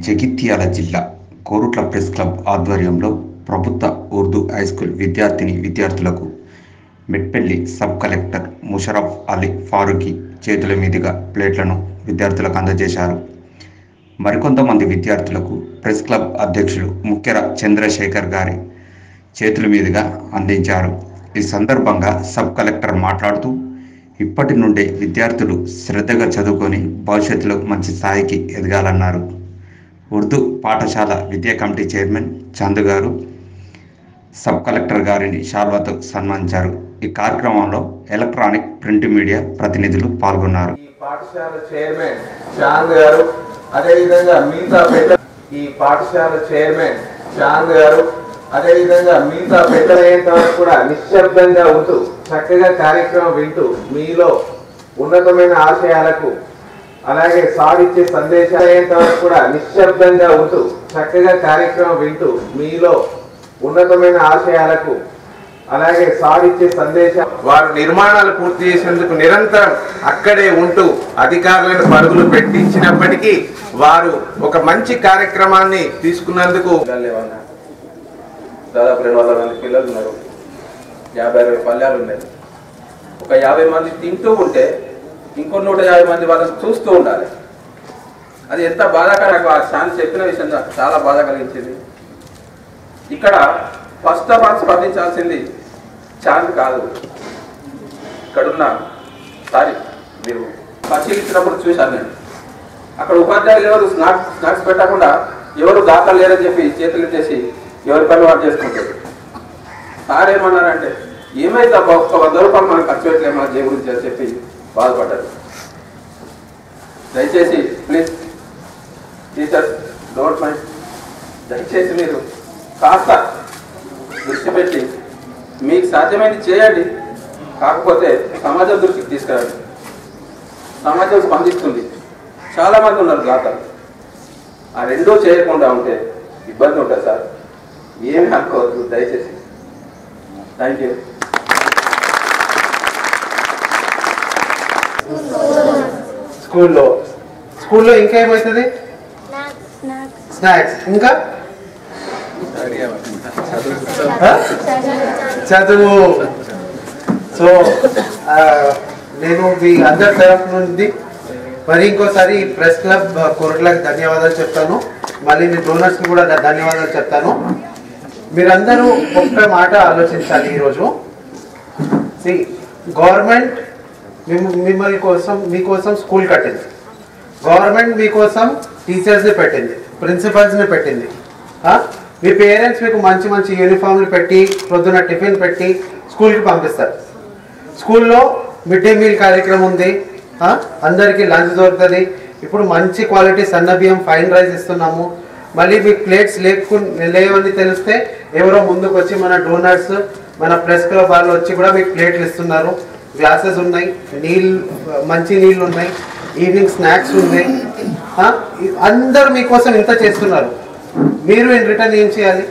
జగిత్యాల జిల్లా Korutla press club ఆధ్వర్యంలో ప్రభుత్వ ఉర్దూ హైస్కూల్ విద్యార్థులకు మెట్పల్లి సబ్ కలెక్టర్ ముషరఫ్ అలీ ఫారూఖీ చేతుల మీదుగా ప్లేట్లను విద్యార్థులకు అందజేశారు. మరికొంతమంది విద్యార్థులకు ప్రెస్ క్లబ్ అధ్యక్షులు ముఖ్యర చంద్రశేఖర్ గారి చేతుల మీదుగా అందించారు. ఈ సందర్భంగా సబ్ కలెక్టర్ మాట్లాడుతూ, ఇప్పటి నుండే విద్యార్థులు శ్రద్ధగా చదువుకొని భవిష్యత్తులో మంచి స్థాయికి ఎదగాలన్నారు. ఉర్దూ పాఠశాల విద్యా కమిటీ చైర్మన్ చందు గారు సబ్ కలెక్టర్ గారిని శాల్వాతో సన్మానించారు. ఈ కార్యక్రమంలో ఎలక్ట్రానిక్ ప్రింట్ మీడియా ప్రతినిధులు పాల్గొన్నారు. ఈ పాఠశాల చైర్మన్ చాంద్ గారు, అదేవిధంగా మిగతా పెద్దలయ్యేంత వరకు కూడా నిశ్శబ్దంగా ఉంటూ చక్కగా కార్యక్రమం వింటూ మీలో ఉన్నతమైన ఆశయాలకు అలాగే సాధించే సందేశాలు అయ్యేంత వరకు కూడా నిశ్శబ్దంగా ఉంటూ చక్కగా కార్యక్రమం వింటూ మీలో ఉన్నతమైన ఆశయాలకు అలాగే సాధించే సందేశం వారు నిర్మాణాలు పూర్తి చేసేందుకు నిరంతరం అక్కడే ఉంటూ అధికారులను పరుగులు పెట్టించినప్పటికీ వారు ఒక మంచి కార్యక్రమాన్ని తీసుకున్నందుకు దాదాపు 200 మంది పిల్లలు ఉన్నారు, 50-60 పల్లెలు ఉన్నాయి. ఒక 50 మంది తింటూ ఉంటే ఇంకో 150 మంది వాళ్ళని చూస్తూ ఉండాలి. అది ఎంత బాధాకరంగా ఆ ఛాన్స్ చెప్పిన విషయం చాలా బాధ కలిగించింది. ఇక్కడ ఫస్ట్ ఆఫ్ ఆల్ స్పందించాల్సింది ఛాన్స్ కాదు, ఇక్కడున్న సారీ మీరు పరిశీలించినప్పుడు చూశాను నేను. అక్కడ ఉపాధ్యాయులు ఎవరు స్నాక్స్ పెట్టకుండా ఎవరు దాఖలు లేరని చెప్పి చేతులు చేసి ఎవరి పని వాడు చేసుకుంటారు. సార్ ఏమన్నారంటే, ఏమైతే ఒక్క 100 రూపాయలు మనం ఖర్చు పెట్టలేము మన జే గురించి అని చెప్పి బాధపడ్డారు. దయచేసి ప్లీజ్ టీచర్స్ డోంట్ మైండ్, దయచేసి మీరు కాస్త దృష్టి పెట్టి మీకు సాధ్యమైనది చేయండి. కాకపోతే సమాజం దృష్టికి తీసుకురండి. సమాజం స్పందిస్తుంది, చాలామంది ఉన్నారు దాతలు. ఆ రెండూ చేయకుండా ఉంటే ఇబ్బంది ఉంటుంది సార్, ఏమి అనుకోవద్దు దయచేసి. Thank you. స్కూల్లో ఇంకా ఏమవుతుంది? స్నాక్స్, ఇంకా చదువు. సో నేను మీ అందరి తరఫు నుండి మరి ఇంకోసారి ప్రెస్ క్లబ్ కోరుట్లకు ధన్యవాదాలు చెప్తాను. మళ్ళీ మీ డోనర్స్కి కూడా ధన్యవాదాలు చెప్తాను. మీరందరూ ఒక్క మాట ఆలోచించాలి. ఈరోజు గవర్నమెంట్ మీకోసం స్కూల్ కట్టింది, గవర్నమెంట్ మీకోసం టీచర్స్ని పెట్టింది, ప్రిన్సిపల్స్ని పెట్టింది. మీ పేరెంట్స్ మీకు మంచి మంచి యూనిఫామ్లు పెట్టి పొద్దున టిఫిన్ పెట్టి స్కూల్కి పంపిస్తారు. స్కూల్లో మిడ్ డే మీల్ కార్యక్రమం ఉంది, అందరికీ లంచ్ దొరుకుతుంది. ఇప్పుడు మంచి క్వాలిటీ సన్న బియ్యం ఫైన్ రైస్ ఇస్తున్నాము. మళ్ళీ మీకు ప్లేట్స్ లేవని తెలిస్తే ఎవరో ముందుకు వచ్చి మన డోనర్స్ మన ప్రెస్ క్లబ్ వాళ్ళు వచ్చి కూడా మీకు ప్లేట్లు ఇస్తున్నారు. గ్లాసెస్ ఉన్నాయి, మంచి నీళ్ళు ఉన్నాయి, ఈవినింగ్ స్నాక్స్ ఉన్నాయి. అందరూ మీకోసం ఇంత చేస్తున్నారు. మీరు ఇన్ రిటర్న్ ఏం చేయాలి?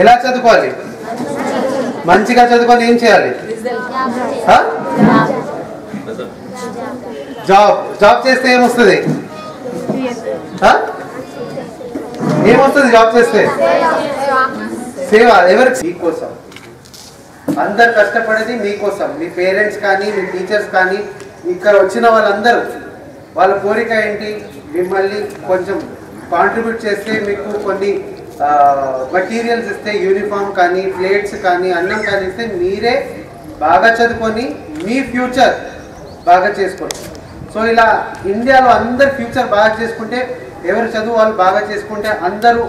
ఎలా చదువుకోవాలి? మంచిగా చదువుకొని ఏం చేయాలి? జాబ్ చేస్తే ఏమొస్తుంది? ఏమొస్తుంది జాబ్ చేస్తే? సేవ. ఎవరికి? మీకోసం. అందరు కష్టపడేది మీకోసం. మీ పేరెంట్స్ కానీ మీ టీచర్స్ కానీ ఇక్కడ వచ్చిన వాళ్ళందరూ వాళ్ళ కోరిక ఏంటి? మిమ్మల్ని కొంచెం కాంట్రిబ్యూట్ చేస్తే మీకు కొన్ని మెటీరియల్స్ ఇస్తే, యూనిఫామ్ కానీ ప్లేట్స్ కానీ అన్నం కానీ ఇస్తే మీరే బాగా చదువుకొని మీ ఫ్యూచర్ బాగా చేసుకోండి. సో ఇలా ఇండియాలో అందరు ఫ్యూచర్ బాగా చేసుకుంటే, ఎవరు చదువు వాళ్ళు బాగా చేసుకుంటే అందరూ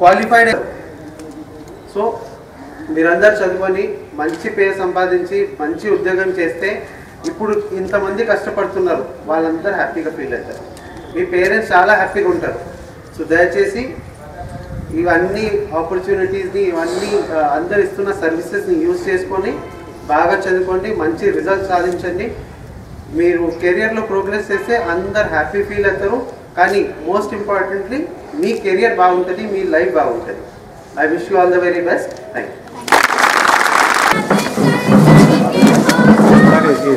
క్వాలిఫైడ్. సో మీరందరూ చదువుకొని మంచి పేరు సంపాదించి మంచి ఉద్యోగం చేస్తే ఇప్పుడు ఇంతమంది కష్టపడుతున్నారు, వాళ్ళందరూ హ్యాపీగా ఫీల్ అవుతారు. మీ పేరెంట్స్ చాలా హ్యాపీగా ఉంటారు. సో దయచేసి ఇవన్నీ ఆపర్చునిటీస్ని, ఇవన్నీ అందరు ఇస్తున్న సర్వీసెస్ని యూజ్ చేసుకొని బాగా చదువుకోండి, మంచి రిజల్ట్ సాధించండి. మీరు కెరియర్లో ప్రోగ్రెస్ చేస్తే అందరు హ్యాపీ ఫీల్ అవుతారు. కానీ మోస్ట్ ఇంపార్టెంట్లీ మీ కెరియర్ బాగుంటుంది, మీ లైఫ్ బాగుంటుంది. I wish you all the very best. Thank you.